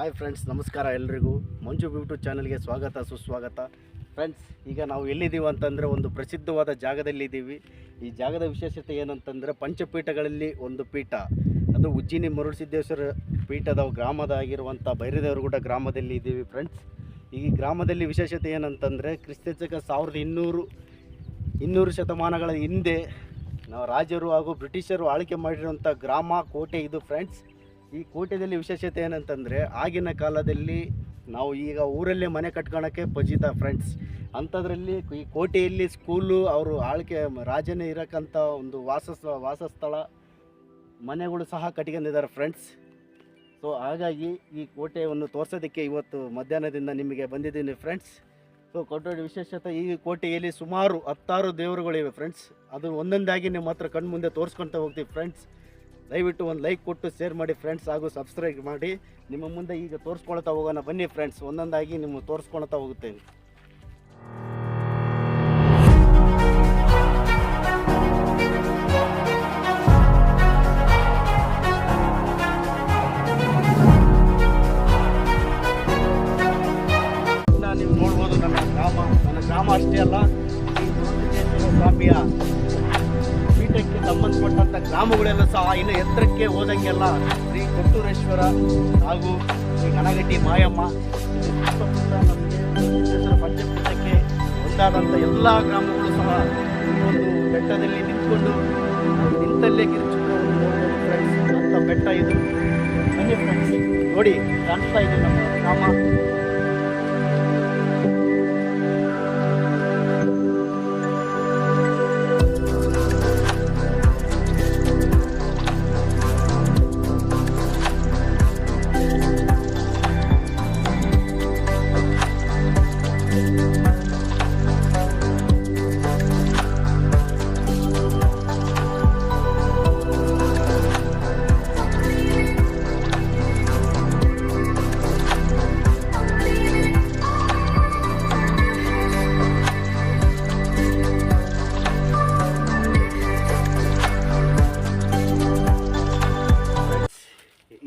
Hi friends, ನಮಸ್ಕಾರ ಎಲ್ರಿಗೂ. ಮಂಜು YouTube ಚಾನಲ್ಗೆ ಸ್ವಾಗತ ಸುಸ್ವಾಗತ. ಫ್ರೆಂಡ್ಸ್, ಈಗ ನಾವು ಎಲ್ಲಿದ್ದೀವಿ ಅಂತಂದರೆ ಒಂದು ಪ್ರಸಿದ್ಧವಾದ ಜಾಗದಲ್ಲಿದ್ದೀವಿ. ಈ ಜಾಗದ ವಿಶೇಷತೆ ಏನಂತಂದರೆ ಪಂಚಪೀಠಗಳಲ್ಲಿ ಒಂದು ಪೀಠ, ಅದು ಉಜ್ಜಿನಿ ಮರುಳಸಿದ್ದೇಶ್ವರ ಪೀಠದ ಗ್ರಾಮದ ಆಗಿರುವಂಥ ಭೈರದೇವರಗುಡ್ಡ ಗ್ರಾಮದಲ್ಲಿ ಇದ್ದೀವಿ. ಫ್ರೆಂಡ್ಸ್, ಈ ಗ್ರಾಮದಲ್ಲಿ ವಿಶೇಷತೆ ಏನಂತಂದರೆ ಕ್ರಿಸ್ತಶಕ 1200 ಶತಮಾನಗಳ ಹಿಂದೆ ನಾವು ರಾಜರು ಹಾಗೂ ಬ್ರಿಟಿಷರು ಆಳ್ವಿಕೆ ಮಾಡಿರುವಂಥ ಗ್ರಾಮ ಕೋಟೆ ಇದು. ಫ್ರೆಂಡ್ಸ್, ಈ ಕೋಟೆಯಲ್ಲಿ ವಿಶೇಷತೆ ಏನಂತಂದರೆ ಆಗಿನ ಕಾಲದಲ್ಲಿ ನಾವು ಈಗ ಊರಲ್ಲೇ ಮನೆ ಕಟ್ಕೊಳಕ್ಕೆ ಪಜಿತ. ಫ್ರೆಂಡ್ಸ್, ಅಂಥದ್ರಲ್ಲಿ ಈ ಕೋಟೆಯಲ್ಲಿ ಸ್ಕೂಲು, ಅವರು ಆಳ್ವಿಕೆ ರಾಜನೇ ಇರೋಕ್ಕಂಥ ಒಂದು ವಾಸಸ್ಥಳ ಮನೆಗಳು ಸಹ ಕಟ್ಕೊಂಡಿದ್ದಾರೆ. ಫ್ರೆಂಡ್ಸ್, ಸೊ ಹಾಗಾಗಿ ಈ ಕೋಟೆಯನ್ನು ತೋರಿಸೋದಕ್ಕೆ ಇವತ್ತು ಮಧ್ಯಾಹ್ನದಿಂದ ನಿಮಗೆ ಬಂದಿದ್ದೀನಿ. ಫ್ರೆಂಡ್ಸ್, ಸೊ ಕೋಟೆ ವಿಶೇಷತೆ, ಈ ಕೋಟೆಯಲ್ಲಿ ಸುಮಾರು 16 ದೇವರುಗಳಿವೆ. ಫ್ರೆಂಡ್ಸ್, ಅದು ಒಂದೊಂದಾಗಿ ನಿಮ್ಮ ಹತ್ರ ಕಣ್ಣು ಮುಂದೆ ತೋರಿಸ್ಕೊಳ್ತಾ ಹೋಗ್ತೀವಿ. ಫ್ರೆಂಡ್ಸ್, ದಯವಿಟ್ಟು ಒಂದು ಲೈಕ್ ಕೊಟ್ಟು ಶೇರ್ ಮಾಡಿ ಫ್ರೆಂಡ್ಸ್, ಹಾಗೂ ಸಬ್ಸ್ಕ್ರೈಬ್ ಮಾಡಿ. ನಿಮ್ಮ ಮುಂದೆ ಈಗ ತೋರಿಸ್ಕೊಳ್ತಾ ಹೋಗೋಣ ಬನ್ನಿ ಫ್ರೆಂಡ್ಸ್, ಒಂದೊಂದಾಗಿ ನಿಮಗೆ ತೋರಿಸ್ಕೊಳ್ತಾ ಹೋಗುತ್ತೇನೆ. ನೀವು ನೋಡ್ಬೋದು ನನ್ನ ಗ್ರಾಮ ಅಷ್ಟೇ ಅಲ್ಲ, ಈ ಸ್ವಾಮಿಯ ಪೀಠಕ್ಕೆ ಸಂಬಂಧಪಟ್ಟಂಥ ಗ್ರಾಮಗಳೆಲ್ಲ ಸಹ ಇನ್ನು ಎತ್ತರಕ್ಕೆ ಹೋದಂಗೆಲ್ಲ ಶ್ರೀ ಕೊಟ್ಟೂರೇಶ್ವರ ಹಾಗೂ ಶ್ರೀ ಗಣಗಟ್ಟಿ ಮಾಯಮ್ಮ ಪಂಚಪೀಠಕ್ಕೆ ಒಂದಾದಂಥ ಎಲ್ಲ ಗ್ರಾಮಗಳು ಸಹ ಈ ಒಂದು ಬೆಟ್ಟದಲ್ಲಿ ನಿಂತಲ್ಲೇ ಕಿರುಚಿಕೊಂಡು ನೋಡ್ಬೋದು. ಫ್ರೆಂಡ್ಸ್, ಅಂಥ ಬೆಟ್ಟ ಇದು. ಬನ್ನಿ ಫ್ರೆಂಡ್ಸ್, ನೋಡಿ ಕಾಣಿಸ್ತಾ ಇದೆ ನಮ್ಮ ಗ್ರಾಮ.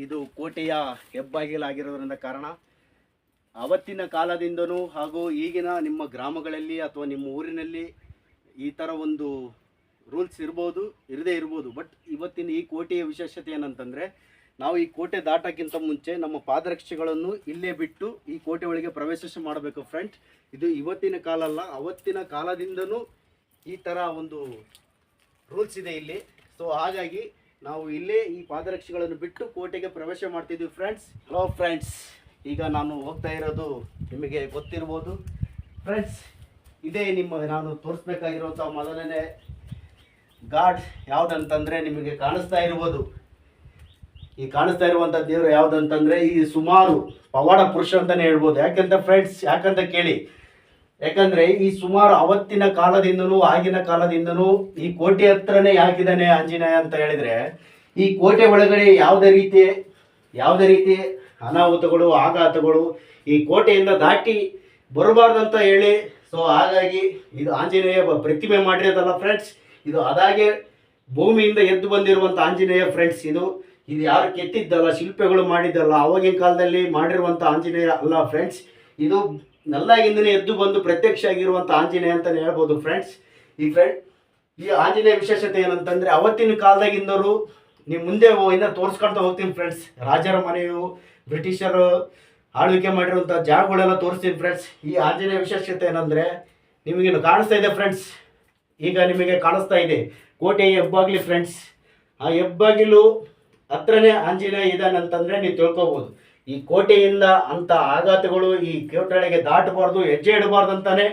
ಇದು ಕೋಟೆಯ ಹೆಬ್ಬಾಗಿಲಾಗಿರೋದ್ರಿಂದ ಕಾರಣ ಅವತ್ತಿನ ಕಾಲದಿಂದನೂ ಹಾಗೂ ಈಗಿನ ನಿಮ್ಮ ಗ್ರಾಮಗಳಲ್ಲಿ ಅಥವಾ ನಿಮ್ಮ ಊರಿನಲ್ಲಿ ಈ ಥರ ಒಂದು ರೂಲ್ಸ್ ಇರ್ಬೋದು, ಇರದೇ ಇರ್ಬೋದು. ಬಟ್ ಇವತ್ತಿನ ಈ ಕೋಟೆಯ ವಿಶೇಷತೆ ಏನಂತಂದರೆ, ನಾವು ಈ ಕೋಟೆ ದಾಟೋಕ್ಕಿಂತ ಮುಂಚೆ ನಮ್ಮ ಪಾದರಕ್ಷೆಗಳನ್ನು ಇಲ್ಲೇ ಬಿಟ್ಟು ಈ ಕೋಟೆ ಒಳಗೆ ಪ್ರವೇಶ ಮಾಡಬೇಕು. ಫ್ರೆಂಡ್, ಇದು ಇವತ್ತಿನ ಕಾಲ ಅಲ್ಲ, ಅವತ್ತಿನ ಕಾಲದಿಂದನೂ ಈ ಥರ ಒಂದು ರೂಲ್ಸ್ ಇದೆ ಇಲ್ಲಿ. ಸೊ ಹಾಗಾಗಿ ನಾವು ಇಲ್ಲೇ ಈ ಪಾದರಕ್ಷೆಗಳನ್ನು ಬಿಟ್ಟು ಕೋಟೆಗೆ ಪ್ರವೇಶ ಮಾಡ್ತಿದ್ದೀವಿ. ಫ್ರೆಂಡ್ಸ್, ಹಲೋ ಫ್ರೆಂಡ್ಸ್, ಈಗ ನಾನು ಹೋಗ್ತಾ ಇರೋದು ನಿಮಗೆ ಗೊತ್ತಿರ್ಬೋದು. ಫ್ರೆಂಡ್ಸ್, ಇದೇ ನಾನು ತೋರಿಸ್ಬೇಕಾಗಿರುವಂಥ ಮೊದಲನೇ ಗಾಡ್ ಯಾವುದಂತಂದರೆ, ನಿಮಗೆ ಕಾಣಿಸ್ತಾ ಇರ್ಬೋದು. ಈ ಕಾಣಿಸ್ತಾ ಇರುವಂಥ ದೇವರು ಯಾವುದಂತಂದರೆ, ಈ ಸುಮಾರು ಪವಾಡ ಪುರುಷ ಅಂತಲೇ ಹೇಳ್ಬೋದು. ಯಾಕೆಂತ ಫ್ರೆಂಡ್ಸ್, ಯಾಕಂತ ಕೇಳಿ, ಯಾಕಂದರೆ ಈ ಸುಮಾರು ಅವತ್ತಿನ ಕಾಲದಿಂದನೂ ಆಗಿನ ಕಾಲದಿಂದನೂ ಈ ಕೋಟೆ ಹತ್ರನೇ ಯಾಕಿದ್ದಾನೆ ಆಂಜನೇಯ ಅಂತ ಹೇಳಿದರೆ, ಈ ಕೋಟೆ ಒಳಗಡೆ ಯಾವುದೇ ರೀತಿ ಅನಾಹುತಗಳು, ಆಘಾತಗಳು ಈ ಕೋಟೆಯಿಂದ ದಾಟಿ ಬರಬಾರ್ದಂತ ಹೇಳಿ, ಸೊ ಹಾಗಾಗಿ ಇದು ಆಂಜನೇಯ ಪ್ರತಿಮೆ ಮಾಡಿರೋದಲ್ಲ ಫ್ರೆಂಡ್ಸ್, ಇದು ಅದಾಗೆ ಭೂಮಿಯಿಂದ ಎದ್ದು ಬಂದಿರುವಂಥ ಆಂಜನೇಯ. ಫ್ರೆಂಡ್ಸ್, ಇದು ಯಾರು ಕೆತ್ತಿದ್ದಲ್ಲ, ಶಿಲ್ಪಿಗಳು ಮಾಡಿದ್ದಲ್ಲ, ಆವಾಗಿನ ಕಾಲದಲ್ಲಿ ಮಾಡಿರುವಂಥ ಆಂಜನೇಯ ಅಲ್ಲ ಫ್ರೆಂಡ್ಸ್. ಇದು ನಲ್ಲಾಗಿಂದನೇ ಎದ್ದು ಬಂದು ಪ್ರತ್ಯಕ್ಷ ಆಗಿರುವಂಥ ಆಂಜನೇಯ ಅಂತಲೇ ಹೇಳ್ಬೋದು. ಫ್ರೆಂಡ್ಸ್, ಈ ಆಂಜನೇಯ ವಿಶೇಷತೆ ಏನಂತಂದರೆ, ಅವತ್ತಿನ ಕಾಲದಾಗಿಂದವರು ನೀವು ಮುಂದೆ ಇನ್ನೂ ತೋರಿಸ್ಕೊಳ್ತಾ ಹೋಗ್ತೀನಿ ಫ್ರೆಂಡ್ಸ್. ರಾಜರ ಮನೆಯು, ಬ್ರಿಟಿಷರು ಆಳ್ವಿಕೆ ಮಾಡಿರುವಂಥ ಜಾಗಗಳೆಲ್ಲ ತೋರಿಸ್ತೀನಿ ಫ್ರೆಂಡ್ಸ್. ಈ ಆಂಜನೇಯ ವಿಶೇಷತೆ ಏನಂದರೆ, ನಿಮಗೇನು ಕಾಣಿಸ್ತಾ ಇದೆ ಫ್ರೆಂಡ್ಸ್, ಈಗ ನಿಮಗೆ ಕಾಣಿಸ್ತಾ ಇದೆ ಕೋಟೆಯ ಹೆಬ್ಬಾಗಿಲು. ಫ್ರೆಂಡ್ಸ್, ಆ ಹೆಬ್ಬಾಗಿಲು ಹತ್ರನೇ ಆಂಜನೇಯ ಇದ್ದಾನೆ ಅಂತಂದರೆ ನೀವು ತಿಳ್ಕೊಬೋದು. ಈ ಕೋಟೆಯಿಂದ ಅಂಥ ಆಘಾತಗಳು ಈ ಕೋಟೆಯೊಳಗೆ ದಾಟಬಾರ್ದು, ಹೆಜ್ಜೆ ಇಡಬಾರ್ದು ಅಂತಾನೆ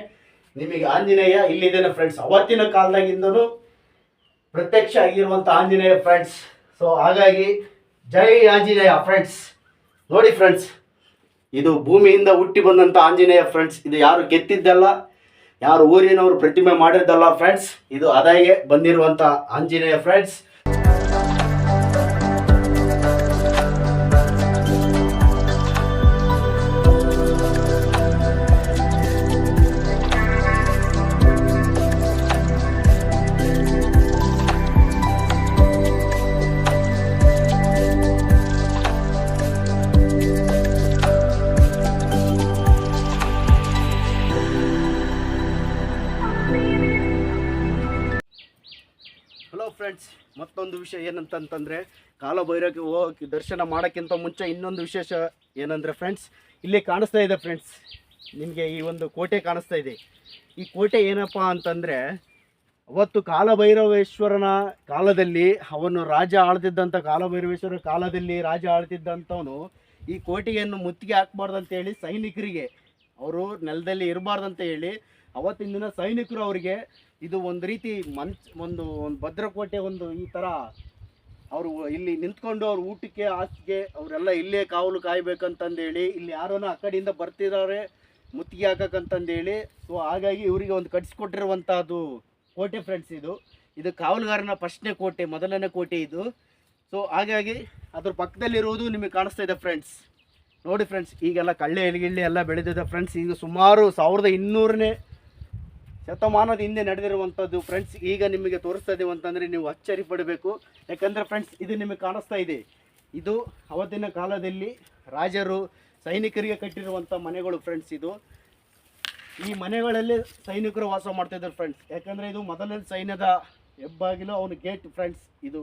ನಿಮಗೆ ಆಂಜನೇಯ ಇಲ್ಲಿದ್ದೇನೆ ಫ್ರೆಂಡ್ಸ್. ಅವತ್ತಿನ ಕಾಲದಾಗಿಂದನೂ ಪ್ರತ್ಯಕ್ಷ ಆಗಿರುವಂಥ ಆಂಜನೇಯ ಫ್ರೆಂಡ್ಸ್. ಸೊ ಹಾಗಾಗಿ ಜೈ ಆಂಜನೇಯ ಫ್ರೆಂಡ್ಸ್. ನೋಡಿ ಫ್ರೆಂಡ್ಸ್, ಇದು ಭೂಮಿಯಿಂದ ಹುಟ್ಟಿ ಬಂದಂಥ ಆಂಜನೇಯ ಫ್ರೆಂಡ್ಸ್. ಇದು ಯಾರು ಕೆತ್ತಿದ್ದಲ್ಲ, ಯಾರು ಊರಿನವರು ಪ್ರತಿಮೆ ಮಾಡಿದ್ದಲ್ಲ ಫ್ರೆಂಡ್ಸ್, ಇದು ಅದಾಗೆ ಬಂದಿರುವಂಥ ಆಂಜನೇಯ ಫ್ರೆಂಡ್ಸ್. ಮತ್ತೊಂದು ವಿಷಯ ಏನಂತಂತಂದರೆ ಕಾಲಭೈರವಕ್ಕೆ ಹೋಗೋಕ್ಕೆ ದರ್ಶನ ಮಾಡೋಕ್ಕಿಂತ ಮುಂಚೆ ಇನ್ನೊಂದು ವಿಶೇಷ ಏನಂದರೆ ಫ್ರೆಂಡ್ಸ್, ಇಲ್ಲಿ ಕಾಣಿಸ್ತಾ ಇದೆ ಫ್ರೆಂಡ್ಸ್, ನಿಮಗೆ ಈ ಒಂದು ಕೋಟೆ ಕಾಣಿಸ್ತಾ ಇದೆ. ಈ ಕೋಟೆ ಏನಪ್ಪ ಅಂತಂದರೆ, ಅವತ್ತು ಕಾಲಭೈರವೇಶ್ವರನ ಕಾಲದಲ್ಲಿ ಅವನು ರಾಜ ಆಳ್ತಿದ್ದಂಥ ಕಾಲಭೈರವೇಶ್ವರ ಕಾಲದಲ್ಲಿ ರಾಜ ಆಳ್ತಿದ್ದಂಥವನು ಈ ಕೋಟೆಯನ್ನು ಮುತ್ತಿಗೆ ಹಾಕ್ಬಾರ್ದಂತೇಳಿ ಸೈನಿಕರಿಗೆ, ಅವರು ನೆಲದಲ್ಲಿ ಇರಬಾರ್ದಂತ ಹೇಳಿ ಅವತ್ತಿನ ದಿನ ಸೈನಿಕರು ಅವರಿಗೆ ಇದು ಒಂದು ರೀತಿ ಒಂದು ಭದ್ರಕೋಟೆ, ಒಂದು ಈ ಥರ ಅವರು ಇಲ್ಲಿ ನಿಂತ್ಕೊಂಡು ಅವ್ರ ಊಟಕ್ಕೆ ಹಾಸಿಗೆ ಅವರೆಲ್ಲ ಇಲ್ಲೇ ಕಾವಲು ಕಾಯ್ಬೇಕಂತಂದೇಳಿ, ಇಲ್ಲಿ ಯಾರನ್ನ ಆ ಕಡೆಯಿಂದ ಬರ್ತಿದ್ದಾರೆ ಮುತ್ತಿಗೆ ಹಾಕಕ್ಕಂತಂದೇಳಿ, ಸೊ ಹಾಗಾಗಿ ಇವರಿಗೆ ಒಂದು ಕಟ್ಸಿಕೊಟ್ಟಿರುವಂಥದ್ದು ಕೋಟೆ ಫ್ರೆಂಡ್ಸ್. ಇದು ಕಾವಲುಗಾರನ ಫಸ್ಟ್ನೇ ಕೋಟೆ, ಮೊದಲನೇ ಕೋಟೆ ಇದು. ಸೊ ಹಾಗಾಗಿ ಅದ್ರ ಪಕ್ಕದಲ್ಲಿರುವುದು ನಿಮಗೆ ಕಾಣಿಸ್ತಾ ಇದೆ ಫ್ರೆಂಡ್ಸ್. ನೋಡಿ ಫ್ರೆಂಡ್ಸ್, ಈಗೆಲ್ಲ ಕಳ್ಳೆ ಎಲೆಗಿಳ್ಳೆ ಎಲ್ಲ ಬೆಳೆದಿದೆ ಫ್ರೆಂಡ್ಸ್. ಈಗ ಸುಮಾರು 1200ನೇ ಶತಮಾನದ ಹಿಂದೆ ನಡೆದಿರುವಂಥದ್ದು ಫ್ರೆಂಡ್ಸ್. ಈಗ ನಿಮಗೆ ತೋರಿಸ್ತಾ ಇದ್ದೀವಿ ಅಂತಂದರೆ ನೀವು ಅಚ್ಚರಿ ಪಡಬೇಕು. ಯಾಕಂದರೆ ಫ್ರೆಂಡ್ಸ್, ಇದು ನಿಮಗೆ ಕಾಣಿಸ್ತಾ ಇದೆ, ಇದು ಅವತ್ತಿನ ಕಾಲದಲ್ಲಿ ರಾಜರು ಸೈನಿಕರಿಗೆ ಕಟ್ಟಿರುವಂಥ ಮನೆಗಳು ಫ್ರೆಂಡ್ಸ್. ಈ ಮನೆಗಳಲ್ಲಿ ಸೈನಿಕರು ವಾಸ ಮಾಡ್ತಾಯಿದ್ದಾರೆ ಫ್ರೆಂಡ್ಸ್. ಯಾಕಂದರೆ ಇದು ಮೊದಲನೇ ಸೈನ್ಯದ ಹೆಬ್ಬಾಗಿಲು, ಅವನ ಗೇಟ್ ಫ್ರೆಂಡ್ಸ್. ಇದು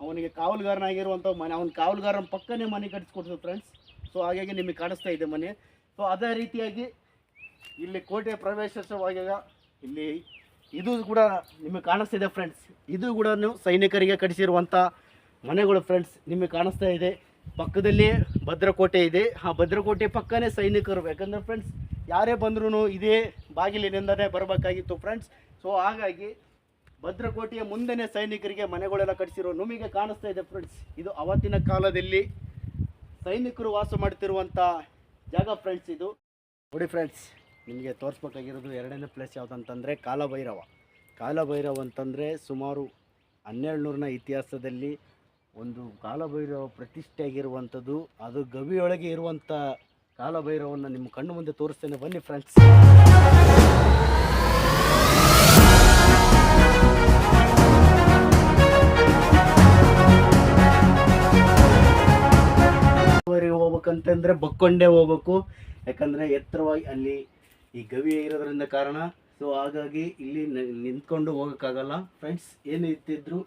ಅವನಿಗೆ ಕಾವಲುಗಾರನಾಗಿರುವಂಥ ಮನೆ, ಅವನ ಕಾವಲುಗಾರನ ಪಕ್ಕನೇ ಮನೆ ಕಟ್ಟಿಸ್ಕೊಡ್ತಾರೆ ಫ್ರೆಂಡ್ಸ್. ಸೊ ಹಾಗಾಗಿ ನಿಮಗೆ ಕಾಣಿಸ್ತಾ ಇದೆ ಮನೆ. ಸೊ ಅದೇ ರೀತಿಯಾಗಿ ಇಲ್ಲಿ ಕೋಟೆ ಪ್ರವೇಶಿಸುವಾಗ ಇಲ್ಲಿ ಇದು ಕೂಡ ನಿಮಗೆ ಕಾಣಿಸ್ತಿದೆ ಫ್ರೆಂಡ್ಸ್. ಇದು ಕೂಡ ಸೈನಿಕರಿಗೆ ಕಟ್ಟಿಸಿರುವಂಥ ಮನೆಗಳು ಫ್ರೆಂಡ್ಸ್. ನಿಮಗೆ ಕಾಣಿಸ್ತಾ ಇದೆ, ಪಕ್ಕದಲ್ಲಿ ಭದ್ರಕೋಟೆ ಇದೆ, ಆ ಭದ್ರಕೋಟೆ ಪಕ್ಕನೇ ಸೈನಿಕರು. ಯಾಕಂದರೆ ಫ್ರೆಂಡ್ಸ್, ಯಾರೇ ಬಂದ್ರೂ ಇದೇ ಬಾಗಿಲಿನಿಂದನೇ ಬರಬೇಕಾಗಿತ್ತು ಫ್ರೆಂಡ್ಸ್. ಸೊ ಹಾಗಾಗಿ ಭದ್ರಕೋಟೆಯ ಮುಂದೆನೇ ಸೈನಿಕರಿಗೆ ಮನೆಗಳೆಲ್ಲ ಕಟ್ಟಿಸಿರೋ ನಿಮಗೆ ಕಾಣಿಸ್ತಾ ಇದೆ ಫ್ರೆಂಡ್ಸ್. ಇದು ಅವತ್ತಿನ ಕಾಲದಲ್ಲಿ ಸೈನಿಕರು ವಾಸ ಮಾಡ್ತಿರುವಂಥ ಜಾಗ ಫ್ರೆಂಡ್ಸ್. ಇದು ನೋಡಿ ಫ್ರೆಂಡ್ಸ್, ನಿಮಗೆ ತೋರಿಸ್ಬೇಕಾಗಿರೋದು ಎರಡನೇ ಪ್ಲೇಸ್ ಯಾವುದಂತಂದರೆ ಕಾಲಭೈರವ ಅಂತಂದರೆ ಸುಮಾರು 1200ನ ಇತಿಹಾಸದಲ್ಲಿ ಒಂದು ಕಾಲಭೈರವ ಪ್ರತಿಷ್ಠೆ ಆಗಿರುವಂಥದ್ದು. ಅದು ಗವಿಯೊಳಗೆ ಇರುವಂಥ ಕಾಲಭೈರವನ್ನು ನಿಮ್ಮ ಕಣ್ಣು ಮುಂದೆ ತೋರಿಸ್ತೇನೆ, ಬನ್ನಿ ಫ್ರೆಂಡ್ಸ್. ಹೋಗ್ಬೇಕಂತಂದರೆ ಬಕ್ಕೊಂಡೇ ಹೋಗ್ಬೇಕು, ಯಾಕಂದರೆ ಎತ್ತರವಾಗಿ ಅಲ್ಲಿ ಈ ಗವಿ ಇರೋದ್ರಿಂದ ಕಾರಣ. ಸೊ ಹಾಗಾಗಿ ಇಲ್ಲಿ ನಿಂತ್ಕೊಂಡು ಹೋಗೋಕ್ಕಾಗಲ್ಲ ಫ್ರೆಂಡ್ಸ್. ಏನು ಇತ್ತಿದ್ರು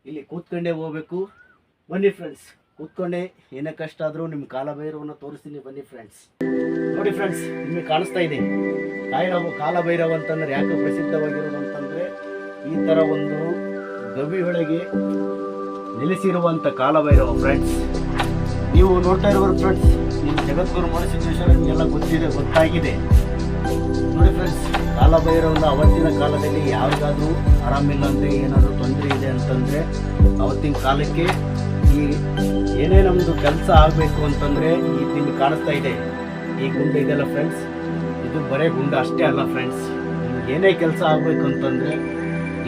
ಇಲ್ಲಿ ಕೂತ್ಕೊಂಡೇ ಹೋಗ್ಬೇಕು. ಬನ್ನಿ ಫ್ರೆಂಡ್ಸ್, ಕೂತ್ಕೊಂಡೆ ಏನೇ ಕಷ್ಟ ಆದರೂ ನಿಮ್ಮ ಕಾಲಭೈರವನ್ನ ತೋರಿಸ್ತೀನಿ, ಬನ್ನಿ ಫ್ರೆಂಡ್ಸ್. ನೋಡಿ ಫ್ರೆಂಡ್ಸ್, ನಿಮಗೆ ಕಾಣಿಸ್ತಾ ಇದೆ ಕಾಲಭೈರವ ಅಂತಂದ್ರೆ ಯಾಕೆ ಪ್ರಸಿದ್ಧವಾಗಿರೋದು ಅಂತಂದರೆ, ಈ ಥರ ಒಂದು ಗವಿಯೊಳಗೆ ನೆಲೆಸಿರುವಂಥ ಕಾಲಭೈರವ ಫ್ರೆಂಡ್ಸ್. ನೀವು ನೋಡ್ತಾ ಇರೋರು ಫ್ರೆಂಡ್ಸ್, ನಿಮ್ಮ ಜಗದ್ಗುರು ಮಹಾಸಿದ್ದೇಶ್ವರ ನಿಮಗೆಲ್ಲ ಗೊತ್ತಾಗಿದೆ. ನೋಡಿ ಫ್ರೆಂಡ್ಸ್, ಕಾಲಭೈರವನ ಅವತ್ತಿನ ಕಾಲದಲ್ಲಿ ಯಾರಿಗಾದ್ರೂ ಆರಾಮಿಲ್ಲ ಅಂದರೆ, ಏನಾದರೂ ತೊಂದರೆ ಇದೆ ಅಂತಂದರೆ, ಅವತ್ತಿನ ಕಾಲಕ್ಕೆ ಈ ಏನೇ ನಮ್ಮದು ಕೆಲಸ ಆಗಬೇಕು ಅಂತಂದರೆ ನಿಮಗೆ ಕಾಣಿಸ್ತಾ ಇದೆ ಈ ಗುಂಡು ಇದೆಲ್ಲ ಫ್ರೆಂಡ್ಸ್. ಇದು ಬರೀ ಗುಂಡು ಅಷ್ಟೇ ಅಲ್ಲ ಫ್ರೆಂಡ್ಸ್, ನಿಮ್ಗೆ ಏನೇ ಕೆಲಸ ಆಗಬೇಕು ಅಂತಂದರೆ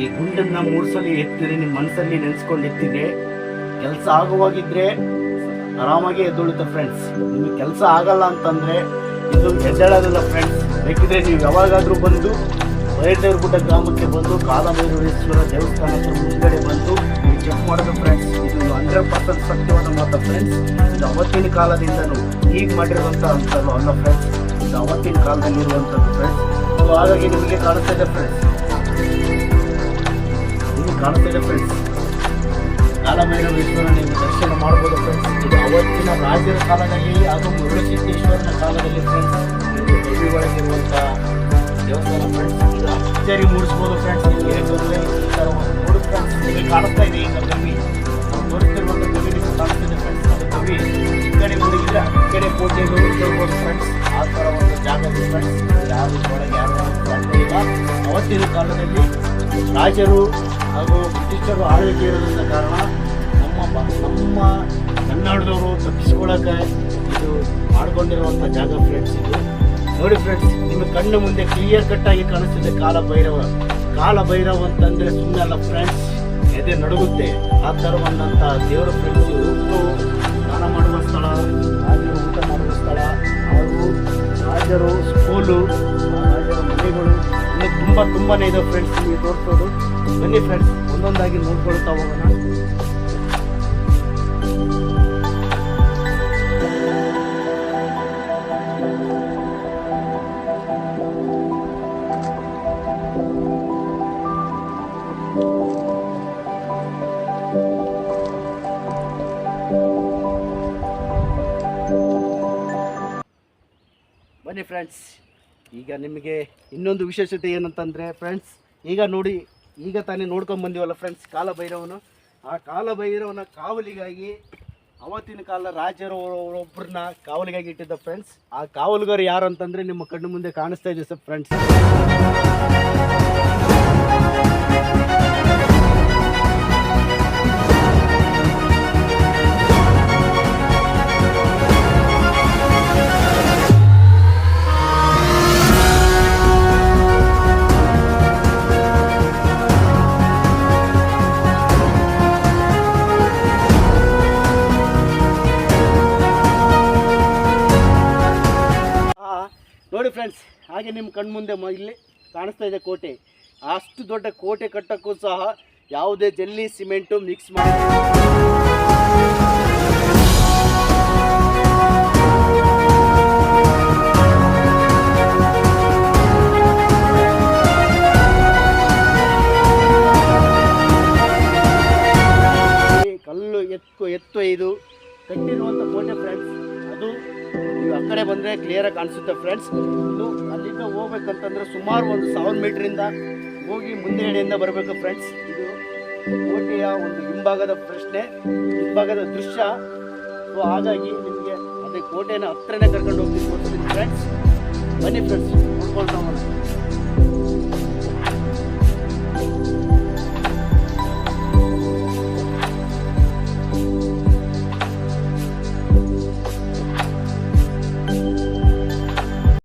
ಈ ಗುಂಡನ್ನು 3 ಸಲ ಎತ್ತಿದ್ರೆ, ನಿಮ್ಮ ಮನಸ್ಸಲ್ಲಿ ನೆನೆಸ್ಕೊಂಡು ಎತ್ತಿದ್ರೆ ಕೆಲಸ ಆಗುವಾಗಿದ್ದರೆ ಆರಾಮಾಗಿ ಎದ್ದೊಳುತ್ತೆ ಫ್ರೆಂಡ್ಸ್. ನಿಮಗೆ ಕೆಲಸ ಆಗಲ್ಲ ಅಂತಂದರೆ ಇದು ಎದ್ದೇಳೋದಿಲ್ಲ ಫ್ರೆಂಡ್ಸ್. ಬೇಕಿದ್ರೆ ನೀವು ಯಾವಾಗಾದರೂ ಬಂದು ಬೈರದೇವ್ರಗುಡ್ಡ ಗ್ರಾಮಕ್ಕೆ ಬಂದು ಕಾಲಭೈರವೇಶ್ವರ ದೇವಸ್ಥಾನ ಹತ್ರ ಮುಂದ್ಗಡೆ ಬಂದು ನೀವು ಚೆಕ್ ಮಾಡೋದು ಫ್ರೆಂಡ್ಸ್. ಇದು 100% ಸತ್ಯವಾದ ಮಾತು ಫ್ರೆಂಡ್ಸ್. ಇದು ಅವತ್ತಿನ ಕಾಲದಿಂದನೂ ಈಗ ಮಾಡಿರುವಂಥ ಅಂತಲೂ ಅಲ್ಲ ಫ್ರೆಂಡ್ಸ್, ಇದು ಅವತ್ತಿನ ಕಾಲದಲ್ಲಿರುವಂಥದ್ದು ಫ್ರೆಂಡ್ಸ್. ಸೊ ಹಾಗಾಗಿ ನಿಮಗೆ ಕಾಣಿಸ್ತಾ ಇದೆ ಫ್ರೆಂಡ್ಸ್, ಕಾಲಭೈರವೇಶ್ವರ ನೀವು ದರ್ಶನ ಮಾಡ್ಬೋದು ಫ್ರೆಂಡ್ಸ್. ಇದು ಅವತ್ತಿನ ರಾಜರ ಕಾಲದಲ್ಲಿ ಹಾಗೂ ಮುರುಡಸಿದ್ದೇಶ್ವರನ ಕಾಲದಲ್ಲಿ ಫ್ರೆಂಡ್ಸ್, ಇದು ಗವಿ ಒಳಗಿರುವಂಥ ದೇವಸ್ಥಾನ ಫ್ರೆಂಡ್ಸ್. ಇದು ಅಚ್ಚರಿ ಮೂಡಿಸ್ಬೋದು ಫ್ರೆಂಡ್ಸ್. ನಿಮಗೆ ಹೇಗೆ ಈ ಥರ ನೋಡಿ ಫ್ರೆಂಡ್ಸ್, ನಿಮಗೆ ಕಾಣಿಸ್ತಾ ಇದೆ ಈಗ ಗವಿ, ನಾವು ತೋರಿಸ್ತಿರುವಂಥ ಗವಿ ನಿಮಗೆ ಕಾಣಿಸ್ತಿದೆ ಫ್ರೆಂಡ್ಸ್. ಅದು ಗವಿ ಈ ಕಡೆ ಮುಳುಗಿಲ್ಲ, ಈ ಕಡೆ ಕೋಟೆಗಳು ಇರ್ಬೋದು ಫ್ರೆಂಡ್ಸ್. ಆ ಥರ ಒಂದು ಜಾಗ ಇದೆ ಫ್ರೆಂಡ್ಸ್. ಯಾರು ಒಳಗೆ ಯಾರು ಸಾಧ್ಯ ಇಲ್ಲ. ಅವತ್ತಿನ ಕಾಲದಲ್ಲಿ ರಾಜರು ಹಾಗೂ ಬ್ರಿಟಿಷರು ಆಳ್ವಿಕೆ ಇರೋದ್ರಿಂದ ಕಾರಣ ನಮ್ಮ ಕನ್ನಡದವರು ತಪ್ಪಿಸ್ಕೊಳ್ಳೋಕೆ ಇದು ಮಾಡ್ಕೊಂಡಿರುವಂಥ ಜಾಗ ಫ್ರೆಂಡ್ಸ್. ಇದು ನೋಡಿ ಫ್ರೆಂಡ್ಸ್, ನಿಮ್ಮ ಕಣ್ಣು ಮುಂದೆ ಕ್ಲಿಯರ್ ಕಟ್ಟಾಗಿ ಕಾಣಿಸ್ತಿದೆ ಕಾಲಭೈರವ ಅಂತಂದರೆ ಸುಮ್ಮನೆ ಅಲ್ಲ ಫ್ರೆಂಡ್ಸ್, ಎದೆ ನಡುಗುತ್ತೆ. ಆ ಥರ ಬಂದಂಥ ದೇವರ ಫ್ರೆಂಡ್ಸ್. ಊಟ ಸ್ನಾನ ಮಾಡುವ ಸ್ಥಳ, ರಾಜರು ಊಟ ಮಾಡುವ ಸ್ಥಳ, ಹಾಗೂ ರಾಜರು ಸ್ಕೂಲು, ರಾಜರ ಮನೆಗಳು ಇನ್ನೂ ತುಂಬಾನೇ ಇದೆ ಫ್ರೆಂಡ್ಸ್. ನಿಮಗೆ ತೋರಿಸೋದು, ಬನ್ನಿ ಫ್ರೆಂಡ್ಸ್, ಒಂದೊಂದಾಗಿ ನೋಡ್ಕೊಳ್ತಾ ಹೋಗೋಣ. ಬನ್ನಿ ಫ್ರೆಂಡ್ಸ್, ಈಗ ನಿಮಗೆ ಇನ್ನೊಂದು ವಿಶೇಷತೆ ಏನಂತಂದರೆ ಫ್ರೆಂಡ್ಸ್, ಈಗ ನೋಡಿ, ಈಗ ತಾನೇ ನೋಡ್ಕೊಂಡು ಬಂದೀವಲ್ಲ ಫ್ರೆಂಡ್ಸ್, ಕಾಲಭೈರವನು. ಆ ಕಾಲಭೈರವನ ಕಾವಲಿಗಾಗಿ ಅವತ್ತಿನ ಕಾಲ ರಾಜರೊಬ್ಬರನ್ನ ಕಾವಲಿಗಾಗಿ ಇಟ್ಟಿದ್ದ ಫ್ರೆಂಡ್ಸ್. ಆ ಕಾವಲುಗಾರ ಯಾರು ಅಂತಂದರೆ ನಿಮ್ಮ ಕಣ್ಣು ಮುಂದೆ ಕಾಣಿಸ್ತಾ ಇದೆ ಸರ್ ಫ್ರೆಂಡ್ಸ್. ನೋಡಿ ಫ್ರೆಂಡ್ಸ್, ಹಾಗೆ ನಿಮ್ಮ ಕಣ್ಮುಂದೆ ಇಲ್ಲಿ ಕಾಣಿಸ್ತಾ ಇದೆ ಕೋಟೆ. ಅಷ್ಟು ದೊಡ್ಡ ಕೋಟೆ ಕಟ್ಟಕ್ಕೂ ಸಹ ಯಾವುದೇ ಜಲ್ಲಿ ಸಿಮೆಂಟು ಮಿಕ್ಸ್ ಮಾಡಿ ಕಲ್ಲು ಎತ್ತು ಇದು ಕಟ್ಟಿರುವಂಥ ಕೋಟೆ ಫ್ರೆಂಡ್ಸ್. ಅದು ನೀವು ಆ ಕಡೆ ಬಂದರೆ ಕ್ಲಿಯರಾಗಿ ಕಾಣಿಸುತ್ತೆ ಫ್ರೆಂಡ್ಸ್. ಇನ್ನು ಅಲ್ಲಿಂದ ಹೋಗ್ಬೇಕಂತಂದರೆ ಸುಮಾರು ಒಂದು 1000 ಮೀಟ್ರಿಂದ ಹೋಗಿ ಮುಂದೆಗಡೆಯಿಂದ ಬರಬೇಕು ಫ್ರೆಂಡ್ಸ್. ಇದು ಕೋಟೆಯ ಒಂದು ಹಿಂಭಾಗದ ಪ್ರಶ್ನೆ, ಹಿಂಭಾಗದ ದೃಶ್ಯ. ಸೊ ಹಾಗಾಗಿ ನಿಮಗೆ ಅದೇ ಕೋಟೆನ ಹತ್ರನೇ ಕರ್ಕೊಂಡು ಹೋಗ್ತೀನಿ ಫ್ರೆಂಡ್ಸ್. ಬನ್ನಿ ಫ್ರೆಂಡ್ಸ್, ನೋಡ್ಕೊಂಡು